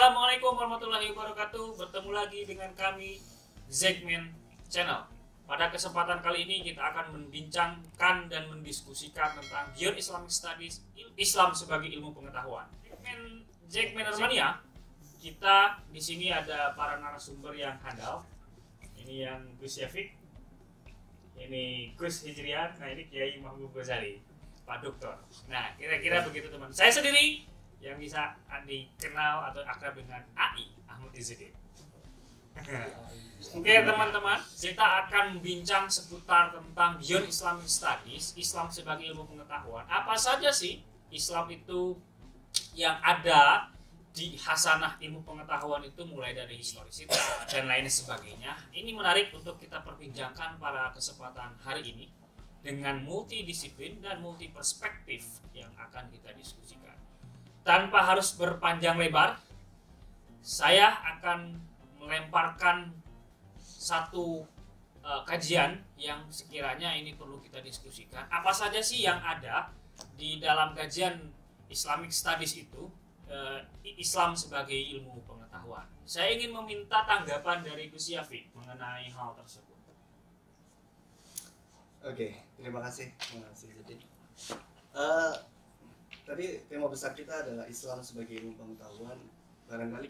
Assalamualaikum warahmatullahi wabarakatuh. Bertemu lagi dengan kami Zekmen Channel. Pada kesempatan kali ini kita akan membincangkan dan mendiskusikan tentang Beyond Islamic Studies, Islam sebagai ilmu pengetahuan. Zekmen Armania, kita di sini ada para narasumber yang handal. Ini yang Gus Syafiq, ini Gus Hijrian, nah ini Kiai Mahmud Ghazali, Pak Doktor. Nah, kira-kira begitu teman. Saya sendiri yang bisa dikenal atau akrab dengan AI, Ahmad Izzuddin. Oke teman-teman, kita akan bincang seputar tentang Beyond Islamic Studies, Islam sebagai ilmu pengetahuan. Apa saja sih Islam itu yang ada di hasanah ilmu pengetahuan itu, mulai dari historisitas dan lain sebagainya. Ini menarik untuk kita perbincangkan pada kesempatan hari ini dengan multidisiplin dan multi perspektif yang akan kita diskusikan. Tanpa harus berpanjang lebar, saya akan melemparkan satu kajian yang sekiranya ini perlu kita diskusikan. Apa saja sih yang ada di dalam kajian Islamic Studies itu, Islam sebagai ilmu pengetahuan. Saya ingin meminta tanggapan dari Gus Syafiq mengenai hal tersebut. Oke, terima kasih. Jadi, tadi tema besar kita adalah Islam sebagai ilmu pengetahuan. Barangkali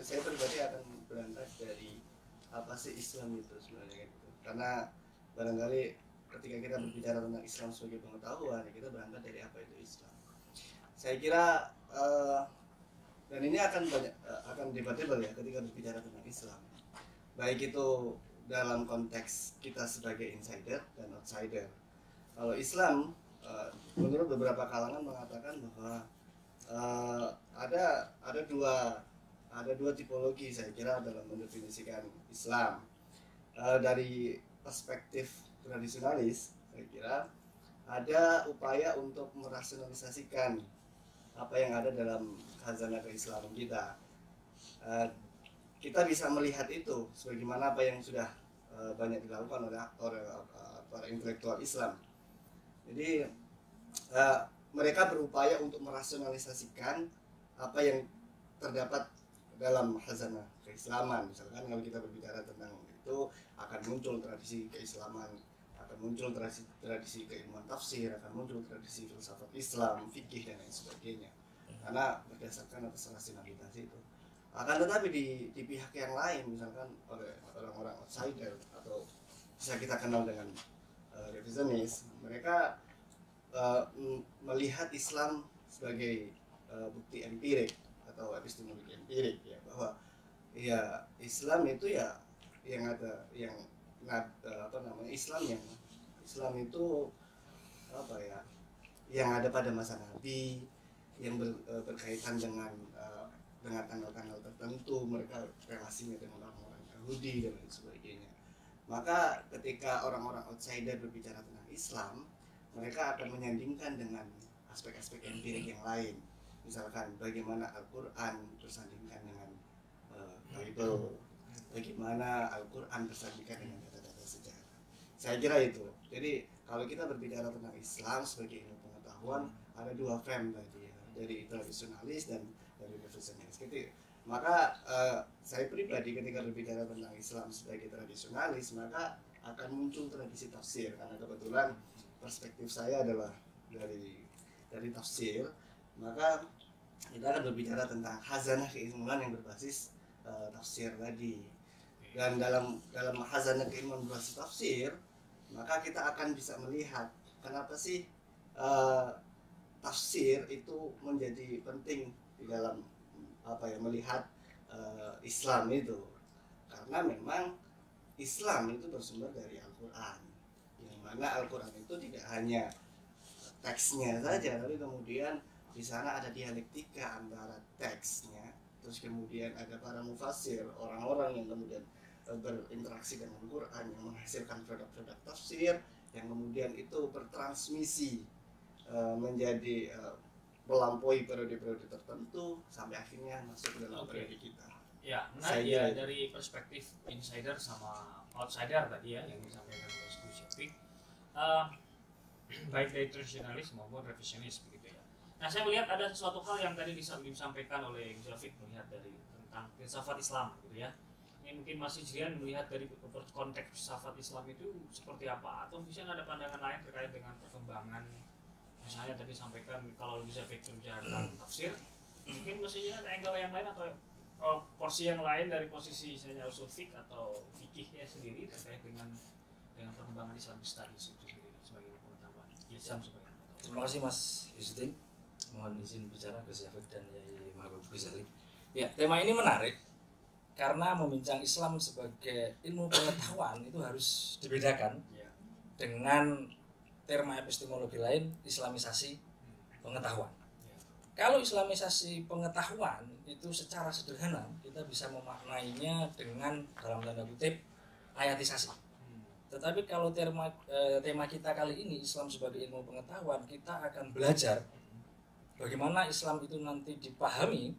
saya pribadi akan berangkat dari apa sih Islam itu sebenarnya gitu. Karena barangkali ketika kita berbicara tentang Islam sebagai pengetahuan, kita berangkat dari apa itu Islam. Saya kira dan ini akan debatable ya ketika berbicara tentang Islam. Baik itu dalam konteks kita sebagai insider dan outsider. Kalau Islam, menurut beberapa kalangan mengatakan bahwa ada dua tipologi saya kira dalam mendefinisikan Islam. Dari perspektif tradisionalis, saya kira ada upaya untuk merasionalisasikan apa yang ada dalam khazanah keislaman kita. Kita bisa melihat itu sebagaimana apa yang sudah banyak dilakukan oleh para intelektual Islam. Jadi mereka berupaya untuk merasionalisasikan apa yang terdapat dalam khazanah keislaman. Misalkan kalau kita berbicara tentang itu, akan muncul tradisi keislaman, akan muncul tradisi keilmuan tafsir, akan muncul tradisi filsafat Islam, fikih dan lain sebagainya. Karena berdasarkan atas rasionalitas itu. Akan tetapi di pihak yang lain, misalkan oleh orang-orang outsider atau bisa kita kenal dengan revisionis, mereka melihat Islam sebagai bukti empirik atau epistemologi empirik, ya, bahwa ya Islam itu ya Islam itu apa ya, yang ada pada masa Nabi, yang berkaitan dengan tanggal-tanggal tertentu, mereka relasinya dengan orang-orang Yahudi dan lain sebagainya. Maka ketika orang-orang outsider berbicara tentang Islam, mereka akan menyandingkan dengan aspek-aspek empirik yang lain. Misalkan bagaimana Al-Quran bersandingkan dengan Bible, bagaimana Al-Quran bersandingkan dengan data-data sejarah. Saya kira itu. Jadi kalau kita berbicara tentang Islam sebagai ilmu pengetahuan, ada dua frame tadi ya, dari tradisionalis dan dari revisionis. Maka saya pribadi ketika berbicara tentang Islam sebagai tradisionalis, maka akan muncul tradisi tafsir, karena kebetulan perspektif saya adalah dari tafsir. Maka kita akan berbicara tentang khazanah keilmuan yang berbasis tafsir tadi. Dan dalam khazanah keilmuan berbasis tafsir, maka kita akan bisa melihat kenapa sih tafsir itu menjadi penting di dalam melihat Islam itu. Karena memang Islam itu bersumber dari Al-Quran, yang mana Al-Quran itu tidak hanya teksnya saja, tapi kemudian di sana ada dialektika antara teksnya, terus kemudian ada para mufassir, orang-orang yang kemudian berinteraksi dengan Al-Quran, yang menghasilkan produk-produk tafsir yang kemudian itu bertransmisi menjadi melampaui periode-periode tertentu sampai akhirnya masuk ke dalam periode kita. Ya, menarik ya dari perspektif insider sama outsider tadi ya yang disampaikan oleh Gus Syafiq, baik dari tradisionalis maupun revisionis begitu ya. Nah, saya melihat ada sesuatu hal yang tadi disampaikan oleh Gus Syafiq melihat dari tentang filsafat Islam gitu ya. Ini mungkin Mas Hijrian melihat dari konteks filsafat Islam itu seperti apa, atau misalnya ada pandangan lain terkait dengan perkembangan. Misalnya tadi sampaikan kalau bisa berbicara tentang tafsir, mungkin mestinya ada angle yang lain atau porsi yang lain dari posisi misalnya usul fiqh atau fikihnya sendiri terkait dengan perkembangan Islam studies itu sendiri sebagai pengetahuan Islam sebagai pengetahuan. Terima kasih Mas Yustin. Mohon izin bicara Gus Syafiq dan Yai Mahbub Ghazali. Ya, tema ini menarik karena membincang Islam sebagai ilmu pengetahuan itu harus dibedakan dengan terma epistemologi lain, islamisasi pengetahuan. Kalau islamisasi pengetahuan itu secara sederhana kita bisa memaknainya dengan dalam tanda kutip ayatisasi. Tetapi kalau tema kita kali ini Islam sebagai ilmu pengetahuan, kita akan belajar bagaimana Islam itu nanti dipahami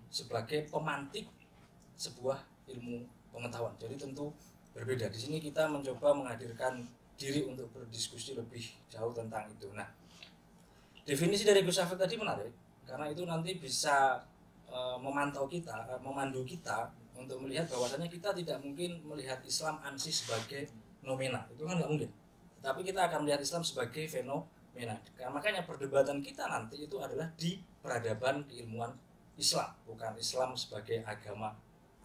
sebagai pemantik sebuah ilmu pengetahuan. Jadi tentu berbeda. Di sini kita mencoba menghadirkan diri untuk berdiskusi lebih jauh tentang itu. Nah, definisi dari Gus Syafiq tadi menarik karena itu nanti bisa memandu kita untuk melihat bahwasanya kita tidak mungkin melihat Islam ansih sebagai nomena, itu kan nggak mungkin. Tapi kita akan melihat Islam sebagai fenomena. Karena makanya perdebatan kita nanti itu adalah di peradaban keilmuan Islam, bukan Islam sebagai agama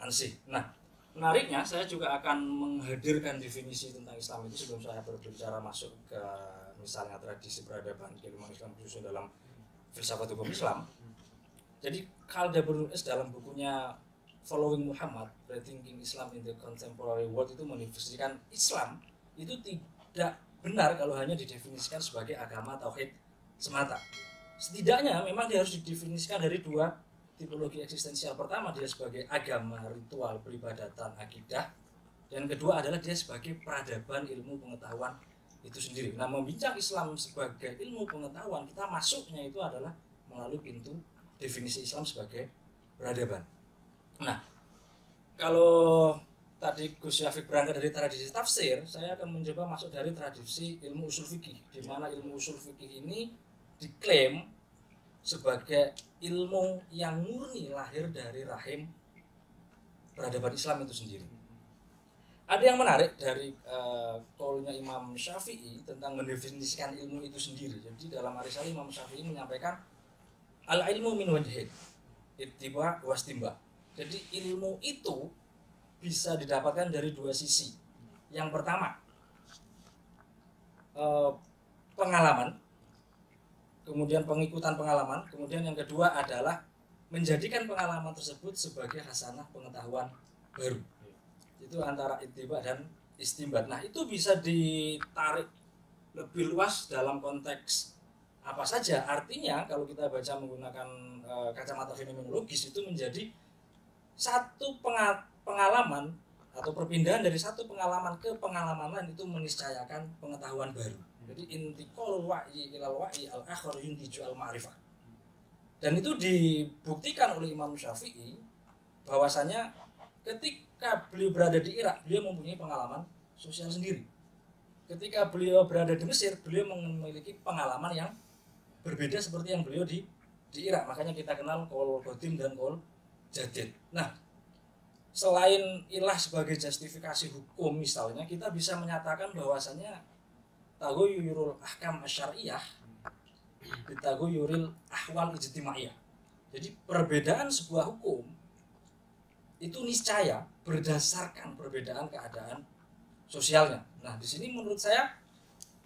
ansih. Nah, menariknya saya juga akan menghadirkan definisi tentang Islam itu sebelum saya berbicara masuk ke misalnya tradisi peradaban keilmuan Islam khususnya dalam filsafat hukum Islam. Jadi Kaldabur Nunes dalam bukunya Following Muhammad, Rethinking Islam in the Contemporary World itu mendefinisikan Islam itu tidak benar kalau hanya didefinisikan sebagai agama tauhid semata. Setidaknya memang dia harus didefinisikan dari dua tipologi eksistensial. Pertama dia sebagai agama, ritual, peribadatan, akidah. Dan kedua adalah dia sebagai peradaban ilmu pengetahuan itu sendiri. Nah, membincang Islam sebagai ilmu pengetahuan, kita masuknya itu adalah melalui pintu definisi Islam sebagai peradaban. Nah, kalau tadi Gus Syafiq berangkat dari tradisi tafsir, saya akan mencoba masuk dari tradisi ilmu usul fikih, di mana ilmu usul fikih ini diklaim sebagai ilmu yang murni lahir dari rahim peradaban Islam itu sendiri. Ada yang menarik dari kaulnya Imam Syafi'i tentang mendefinisikan ilmu itu sendiri. Jadi dalam Ar-Risalah Imam Syafi'i menyampaikan al-ilmu min wajhain, ittiba wa istinba. Jadi ilmu itu bisa didapatkan dari dua sisi. Yang pertama pengalaman, kemudian pengikutan pengalaman, kemudian yang kedua adalah menjadikan pengalaman tersebut sebagai hasanah pengetahuan baru. Itu antara ittiba dan istinbat. Nah, itu bisa ditarik lebih luas dalam konteks apa saja. Artinya kalau kita baca menggunakan kacamata fenomenologis itu menjadi satu pengalaman atau perpindahan dari satu pengalaman ke pengalaman lain itu meniscayakan pengetahuan baru. Jadi intiqalul wa'yi ilal wa'yi al-akhar yuntiju al-ma'rifah. Dan itu dibuktikan oleh Imam Syafi'i bahwasanya ketika beliau berada di Irak, beliau mempunyai pengalaman sosial sendiri. Ketika beliau berada di Mesir, beliau memiliki pengalaman yang berbeda seperti yang beliau di Irak. Makanya kita kenal qaul qadim dan qaul jadid. Nah, selain ilah sebagai justifikasi hukum misalnya, kita bisa menyatakan bahwasanya taghayyurul ahkam asyariyah bitaghayyuril ahwal ijtimaiyah. Jadi perbedaan sebuah hukum itu niscaya berdasarkan perbedaan keadaan sosialnya. Nah, di sini menurut saya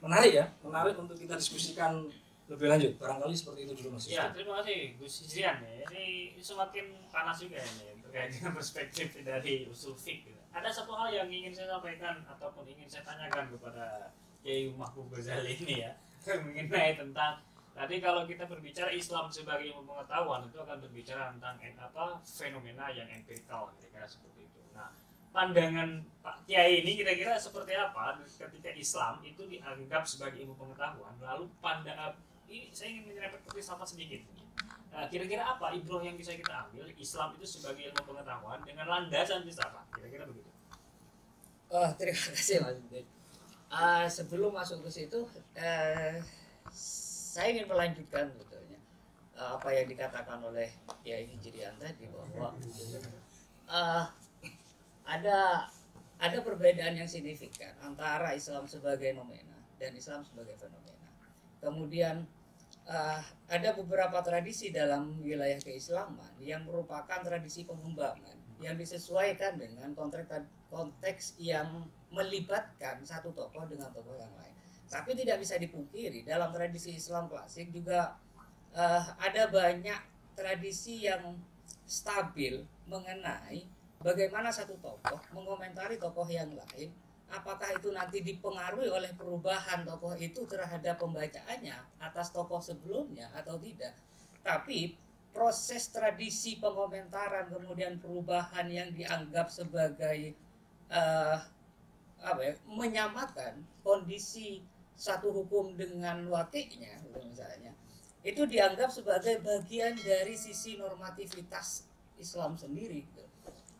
menarik untuk kita diskusikan lebih lanjut. Barangkali seperti itu dulu Mas. Ya, terima kasih Gus Hijrian ya. Ini semakin panas juga ini terkait dengan perspektif dari usul fiqh. Ada satu hal yang ingin saya sampaikan ataupun ingin saya tanyakan kepada Yai Mahbub Ghazali ini ya, mengenai tentang tadi kalau kita berbicara Islam sebagai ilmu pengetahuan itu akan berbicara tentang fenomena yang empirikal kira-kira seperti itu. Nah, pandangan Pak Kiai ini kira-kira seperti apa ketika Islam itu dianggap sebagai ilmu pengetahuan, lalu ini saya ingin menyerempet ke filsafat sedikit. Nah, kira-kira apa ibroh yang bisa kita ambil Islam itu sebagai ilmu pengetahuan dengan landasan filsafat? Kira-kira begitu. Oh, terima kasih Mas. Sebelum masuk ke situ, saya ingin melanjutkan sebetulnya apa yang dikatakan oleh Kiai Hijrian tadi, bahwa ada perbedaan yang signifikan antara Islam sebagai nomena dan Islam sebagai fenomena. Kemudian ada beberapa tradisi dalam wilayah keislaman yang merupakan tradisi pengembangan yang disesuaikan dengan konteks yang melibatkan satu tokoh dengan tokoh yang lain. Tapi tidak bisa dipungkiri dalam tradisi Islam klasik juga ada banyak tradisi yang stabil mengenai bagaimana satu tokoh mengomentari tokoh yang lain, apakah itu nanti dipengaruhi oleh perubahan tokoh itu terhadap pembacaannya atas tokoh sebelumnya atau tidak. Tapi proses tradisi pengomentaran kemudian perubahan yang dianggap sebagai menyamakan kondisi satu hukum dengan wakilnya misalnya, itu dianggap sebagai bagian dari sisi normativitas Islam sendiri.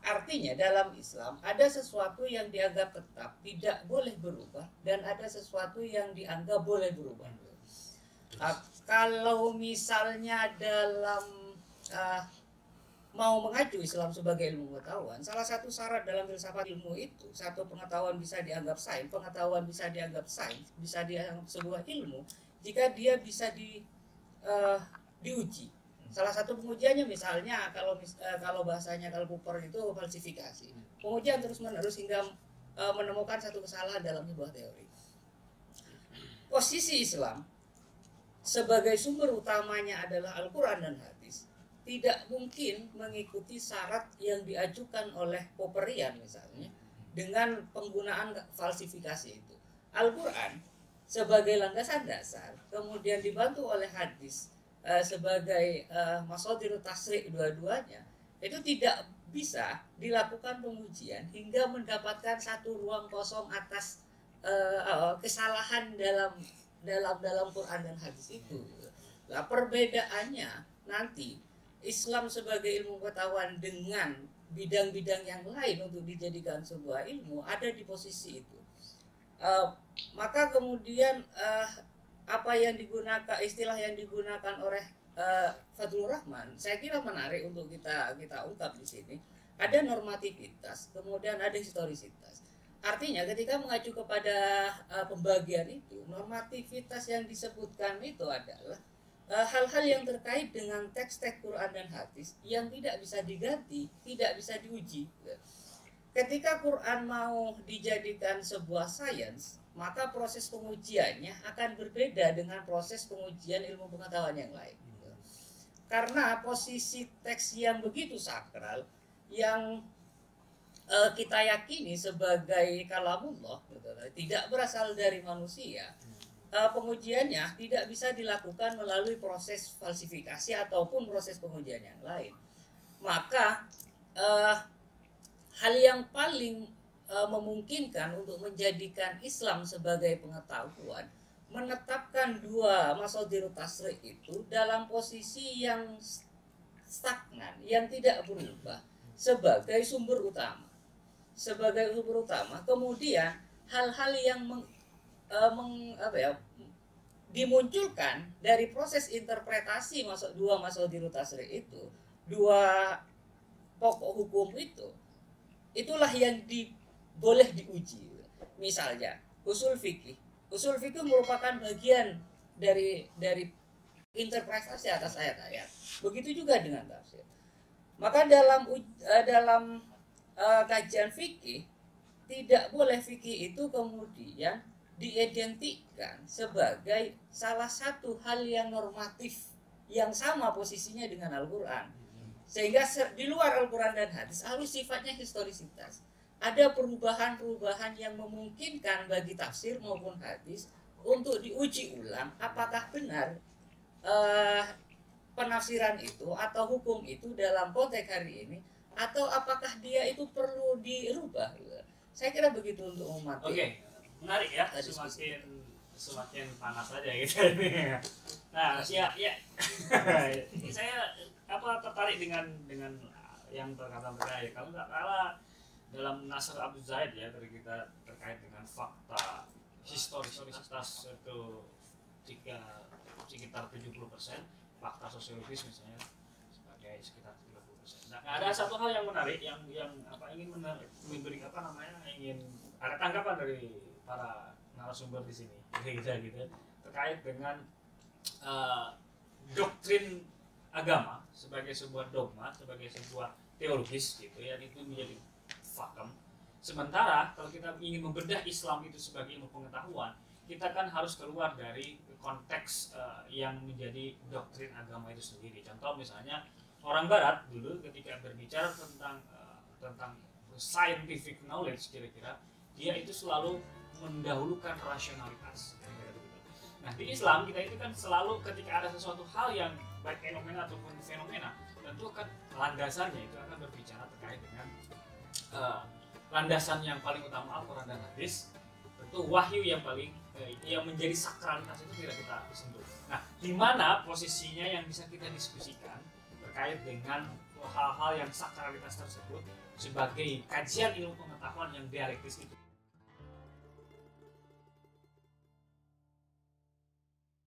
Artinya dalam Islam ada sesuatu yang dianggap tetap tidak boleh berubah dan ada sesuatu yang dianggap boleh berubah. Kalau misalnya dalam mau mengacu Islam sebagai ilmu pengetahuan, salah satu syarat dalam filsafat ilmu itu, satu pengetahuan bisa dianggap sains, pengetahuan bisa dianggap sains, bisa dianggap sebuah ilmu jika dia bisa diuji. Salah satu pengujiannya misalnya kalau bahasanya kalau Popper itu falsifikasi. Pengujian terus-menerus hingga menemukan satu kesalahan dalam sebuah teori. Posisi Islam sebagai sumber utamanya adalah Al-Quran dan hadis, tidak mungkin mengikuti syarat yang diajukan oleh Popperian misalnya dengan penggunaan falsifikasi itu. Al-Quran sebagai landasan dasar, kemudian dibantu oleh hadis sebagai masadir tasrik dua-duanya, itu tidak bisa dilakukan pengujian hingga mendapatkan satu ruang kosong atas kesalahan dalam Quran dan hadis itu. Nah, perbedaannya nanti Islam sebagai ilmu pengetahuan dengan bidang-bidang yang lain untuk dijadikan sebuah ilmu ada di posisi itu. Maka kemudian apa yang digunakan, istilah yang digunakan oleh Fadlur Rahman, saya kira menarik untuk kita ungkap di sini. Ada normativitas, kemudian ada historisitas. Artinya ketika mengacu kepada pembagian itu, normativitas yang disebutkan itu adalah hal-hal yang terkait dengan teks-teks Quran dan hadis yang tidak bisa diganti, tidak bisa diuji. Ketika Quran mau dijadikan sebuah sains, maka proses pengujiannya akan berbeda dengan proses pengujian ilmu pengetahuan yang lain. Karena posisi teks yang begitu sakral, yang kita yakini sebagai kalamullah, tidak berasal dari manusia, pengujiannya tidak bisa dilakukan melalui proses falsifikasi ataupun proses pengujian yang lain. Maka hal yang paling memungkinkan untuk menjadikan Islam sebagai pengetahuan, menetapkan dua masadir tasrik itu dalam posisi yang stagnan, yang tidak berubah sebagai sumber utama. Kemudian hal-hal yang dimunculkan dari proses interpretasi dua masadir tasrik itu, dua pokok hukum itu, itulah yang boleh diuji. Misalnya usul fikih merupakan bagian dari interpretasi atas ayat-ayat. Begitu juga dengan tafsir. Maka dalam kajian fikih tidak boleh fikih itu kemudian diidentikan sebagai salah satu hal yang normatif yang sama posisinya dengan Al-Quran. Sehingga di luar Al-Quran dan hadis harus sifatnya historisitas. Ada perubahan-perubahan yang memungkinkan bagi tafsir maupun hadis untuk diuji ulang apakah benar penafsiran itu atau hukum itu dalam konteks hari ini, atau apakah dia itu perlu dirubah. Saya kira begitu untuk umat. Oke, menarik ya, semakin panas saja gitu ini. Nah, ya. Saya tertarik dengan yang berkata terkait. Kalau nggak kalah dalam Nasr Abdul Zaid ya, dari kita terkait dengan fakta historisitas itu sekitar 70%, fakta sosiologis misalnya sebagai sekitar 30%. Nah, ada satu hal yang menarik yang ingin memberi ingin ada tanggapan dari para narasumber di sini gitu terkait dengan doktrin agama sebagai sebuah dogma, sebagai sebuah teologis gitu ya, itu menjadi fakem. Sementara kalau kita ingin membedah Islam itu sebagai ilmu pengetahuan, kita kan harus keluar dari konteks yang menjadi doktrin agama itu sendiri. Contoh misalnya orang Barat dulu ketika berbicara tentang scientific knowledge, kira-kira dia itu selalu mendahulukan rasionalitas. Nah, di Islam kita itu kan selalu ketika ada sesuatu hal yang baik fenomena ataupun fenomena, tentu kan landasannya itu akan berbicara terkait dengan landasan yang paling utama Al-Quran dan Hadis. Tentu wahyu yang paling yang menjadi sakralitas itu tidak kita sentuh. Nah, di mana posisinya yang bisa kita diskusikan terkait dengan hal-hal yang sakralitas tersebut sebagai kajian ilmu pengetahuan yang dialektis itu.